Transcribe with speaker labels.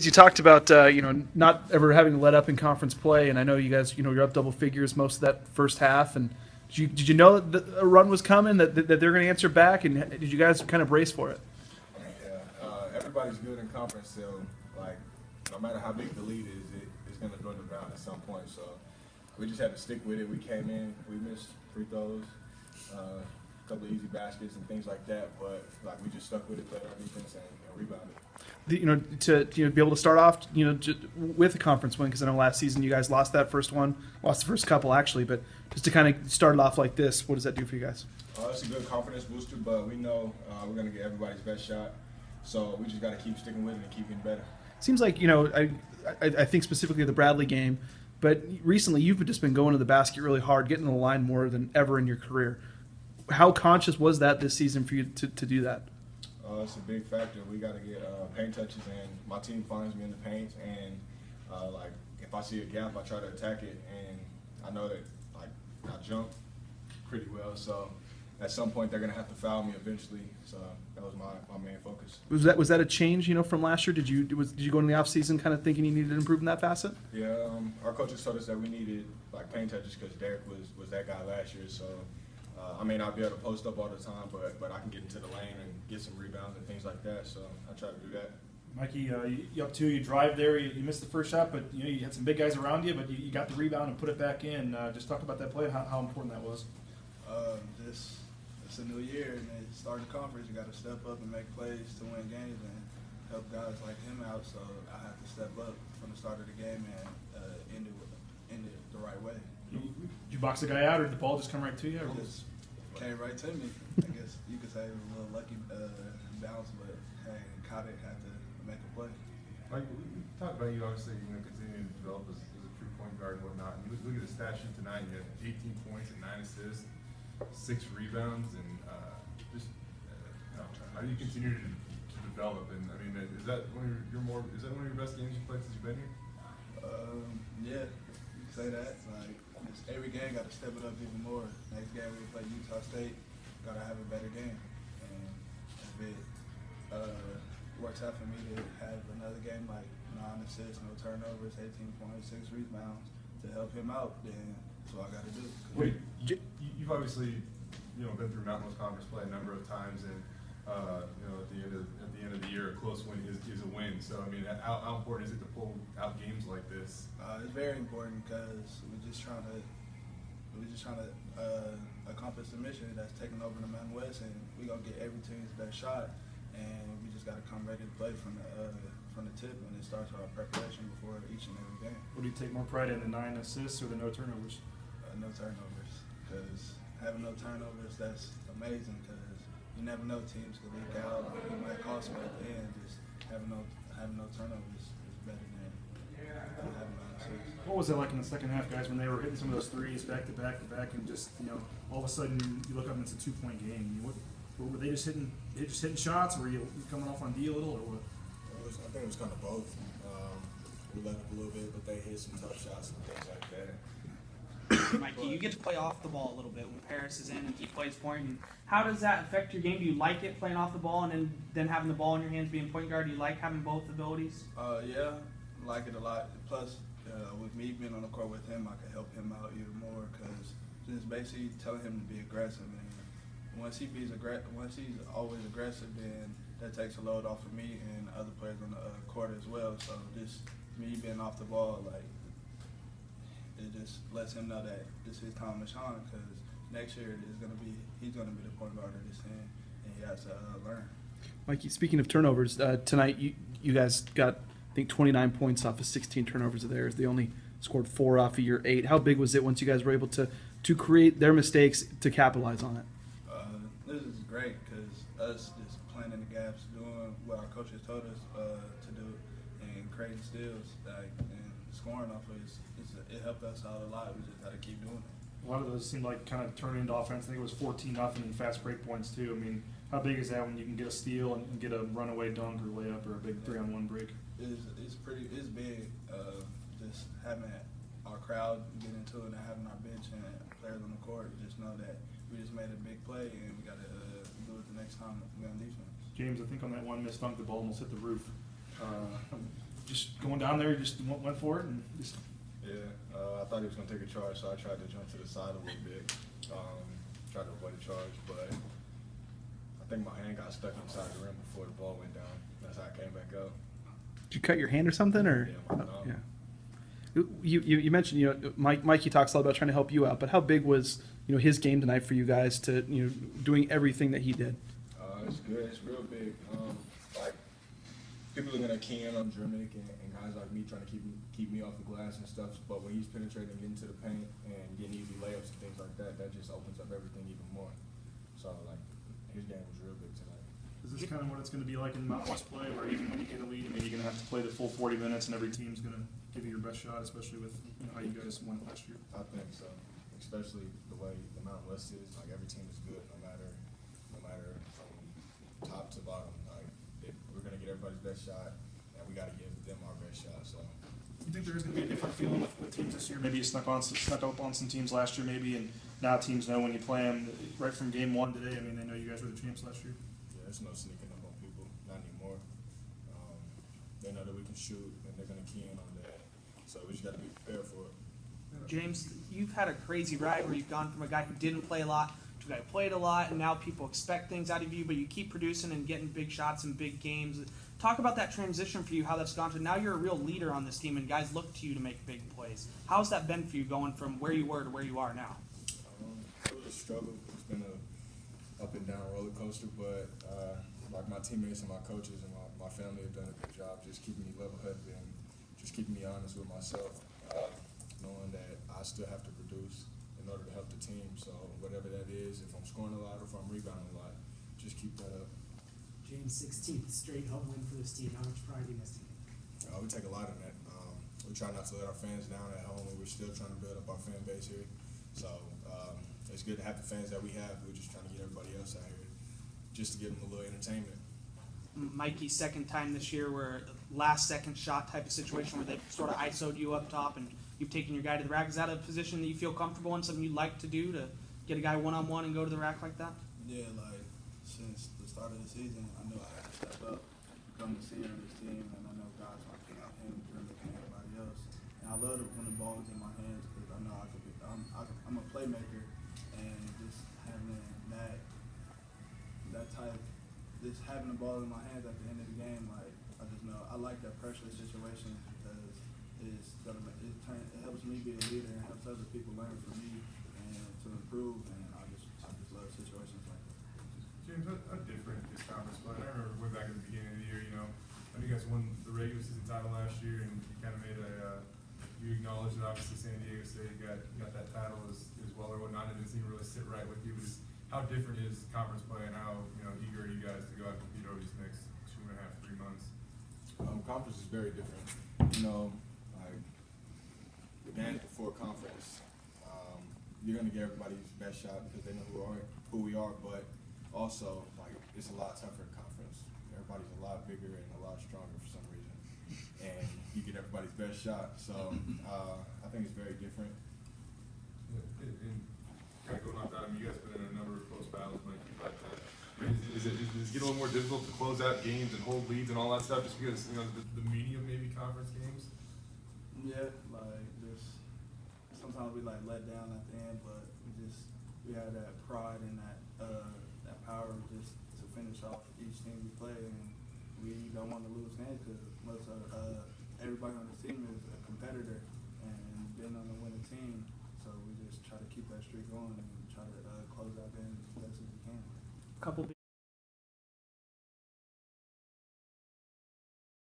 Speaker 1: You talked about not ever having to let up in conference play, and I know you guys you're up double figures most of that first half. And did you know that a run was coming, that they're going to answer back, and did you guys kind of brace for it?
Speaker 2: Yeah, everybody's good in conference, so like no matter how big the lead is, it's going to dwindle down at some point. So we just had to stick with it. We came in, we missed free throws, a couple of easy baskets and things like that, but like we just stuck with it, played our defense, and rebounded.
Speaker 1: To be able to start off with a conference win, because I know last season you guys lost the first couple actually, but just to kind of start it off like this, what does that do for you guys?
Speaker 2: It's a good confidence booster, but we know we're going to get everybody's best shot, so we just got to keep sticking with it and keep getting better.
Speaker 1: Seems like I think specifically the Bradley game, but recently you've just been going to the basket really hard, getting to the line more than ever in your career. How conscious was that this season for you to do that?
Speaker 2: It's a big factor. We got to get paint touches, and my team finds me in the paint. And like if I see a gap, I try to attack it. And I know that like I jump pretty well, so at some point they're gonna have to foul me eventually. So that was my main focus.
Speaker 1: Was that a change from last year? Did you go into the off season kind of thinking you needed to improve in that facet?
Speaker 2: Yeah, our coaches told us that we needed like paint touches because Derek was that guy last year. So. I may not be able to post up all the time, but I can get into the lane and get some rebounds and things like that. So I try to do that.
Speaker 3: Mikey, you up two, you drive there, you missed the first shot, but you had some big guys around you, but you got the rebound and put it back in. Just talk about that play and how important that was.
Speaker 4: It's a new year, and it's starting conference. You got to step up and make plays to win games and help guys like him out. So I have to step up from the start of the game and end it the right way.
Speaker 3: Did you box the guy out, or did the ball just come right to you? Or
Speaker 4: just came right to me. I guess you could say it was a little lucky bounce, but hey, caught it, had to make a play.
Speaker 5: Mike, we talked about you obviously continuing to develop as a true point guard and whatnot. And you look at the stat sheet tonight, you had 18 points and 9 assists, 6 rebounds, and how do you continue to develop? And I mean, is that one of your best games you've played since you've been here?
Speaker 4: Yeah, you can say that. Like just every game, got to step it up even more. Next game we play Utah State, got to have a better game. And if it works out for me to have another game like 9 assists, no turnovers, 18 points, 6 rebounds to help him out, then that's what I got to do.
Speaker 5: Wait, you've obviously been through Mountain West Conference play a number of times, and at the end of the year, a close win is a win. So I mean, how important is it to pull out games like this?
Speaker 4: It's very important because we're just trying to accomplish the mission that's taking over the Mountain West, and we're gonna get every team's best shot, and we just got to come ready to play from the tip, and it starts our preparation before each and every game.
Speaker 3: What do you take more pride in, the 9 assists or the no turnovers?
Speaker 4: No turnovers, because having no turnovers, that's amazing, because you never know, teams can leak out, it might cost me at the end. Just having no turnovers is better than having no assists.
Speaker 3: What was it like in the second half, guys, when they were hitting some of those threes back to back, and just all of a sudden you look up and it's a 2-point game? Were they just hitting shots, or were you coming off on D a little, or what?
Speaker 2: I think it was kind of both. We let up a little bit, but they hit some tough shots and things like that.
Speaker 6: Mikey, you get to play off the ball a little bit when Paris is in and he plays point. And how does that affect your game? Do you like it playing off the ball and then having the ball in your hands being point guard? Do you like having both abilities?
Speaker 4: Yeah, I like it a lot. Plus, with me being on the court with him, I can help him out even more because just basically telling him to be aggressive. And once he's always aggressive, then that takes a load off of me and other players on the court as well. So just me being off the ball, like, it just lets him know that this is his time to shine, because next year he's gonna be the point guard of this team, and he has to learn.
Speaker 1: Mikey, speaking of turnovers, tonight you guys got I think 29 points off of 16 turnovers of theirs. They only scored 4 off of your 8. How big was it once you guys were able to create their mistakes to capitalize on it?
Speaker 4: This is great because us just playing in the gaps, doing what our coaches told us to do, and creating steals, and scoring off of it helped us out a lot. We just got to keep doing it.
Speaker 3: A lot of those seemed like kind of turning into offense. I think it was 14-0 in fast break points too. I mean, how big is that when you can get a steal and get a runaway dunk or layup or a big 3-on-1 break?
Speaker 4: It's big. Just having our crowd get into it and having our bench and players on the court just know that we just made a big play and we got to do it the next time we're on defense.
Speaker 3: James, I think on that one missed dunk, the ball almost hit the roof. Just going down there, just went for it and just.
Speaker 2: Yeah, I thought he was going to take a charge, so I tried to jump to the side a little bit, tried to avoid a charge, but I think my hand got stuck inside the rim before the ball went down. That's how I came back up.
Speaker 1: Did you cut your hand or something? Or
Speaker 2: Yeah, my thumb.
Speaker 1: yeah. You mentioned, you know, Mikey talks a lot about trying to help you out, but how big was, you know, his game tonight for you guys to, you know, doing everything that he did?
Speaker 2: It's good. It's real big. Like people are gonna key in on Drimic and guys like me trying to keep me off the glass and stuff. But when he's penetrating into the paint and getting easy layups and things like that, that just opens up everything even more. So like his game was real big tonight.
Speaker 3: Is this kind of what it's going to be like in Mountain West play, where even when you get a lead, I mean, you're going to have to play the full 40 minutes, and every team's going to give you your best shot, especially with, you know, how you guys won last year?
Speaker 2: I think so, especially the way the Mountain West is. Like every team is good, no matter from top to bottom. Like we're gonna get everybody's best shot, and we got to give them our best shot. So
Speaker 3: You think there is going to be a different feeling with teams this year? Maybe you snuck up on some teams last year, maybe, and now teams know when you play them right from game one today. I mean, they know you guys were the champs last year.
Speaker 2: yeah, there's no sneaking up on people, not anymore. They know that we can shoot, and they're gonna key in on that. So we just got to be prepared for it.
Speaker 6: James, you've had a crazy ride where you've gone from a guy who didn't play a lot to a guy who played a lot, and now people expect things out of you, but you keep producing and getting big shots in big games. Talk about that transition for you, how that's gone to now you're a real leader on this team, and guys look to you to make big plays. How's that been for you going from where you were to where you are now?
Speaker 2: It was a struggle. It's been a up and down roller coaster, but like my teammates and my coaches and my family have done a good job just keeping me level-headed and just keeping me honest with myself, knowing that I still have to produce in order to help the team. So whatever that is, if I'm scoring a lot or if I'm rebounding a lot, just keep that up.
Speaker 7: James, 16th straight home win for this team. How much pride do you guys take?
Speaker 2: We take a lot of that. We try not to let our fans down at home, and we're still trying to build up our fan base here. So it's good to have the fans that we have. We're just trying to get everybody else out here just to give them a little entertainment.
Speaker 6: Mikey's second time this year where last second shot type of situation where they sort of ISO'd you up top and you've taken your guy to the rack. Is that a position that you feel comfortable in, something you'd like to do, to get a guy one-on-one and go to the rack like that?
Speaker 4: Yeah, like since the start of the season, I know I had to step up, become the senior of this team, and I know guys like him, Drimic, and everybody else. And I love it when the ball is in my hands because I know I could be. I'm a playmaker, and just having that type, just having the ball in my hands at the end of the game, like I just know I like that pressure situation because it helps me be a leader and helps other people learn from me and to improve. And I just love situations like that.
Speaker 5: James, how different is conference play? I remember way back at the beginning of the year, you know, I know you guys won the regular season title last year, and you kind of made you acknowledged that obviously San Diego State got that title as well or whatnot, and it didn't really sit right with you. But how different is conference play, and how, you know, eager are you guys to go out and compete over these next 2.5, 3 months?
Speaker 2: Conference is very different. You know, like the game before conference, you're gonna get everybody's best shot because they know who we are. But also, like, it's a lot tougher in conference. Everybody's a lot bigger and a lot stronger for some reason, and you get everybody's best shot. So I think it's very different.
Speaker 5: And kind of going off that, I mean, you guys have been in a number of close battles, Mikey, but is it get a little more difficult to close out games and hold leads and all that stuff just because, you know, the medium maybe conference games?
Speaker 4: Yeah, like just sometimes we like let down at the end, but we have that pride and that power just to finish off each team we play, and we don't want to lose games because most of everybody on the team is a competitor and been on the winning team, so we just try to keep that streak going and try to close out games as best as we can.
Speaker 6: Couple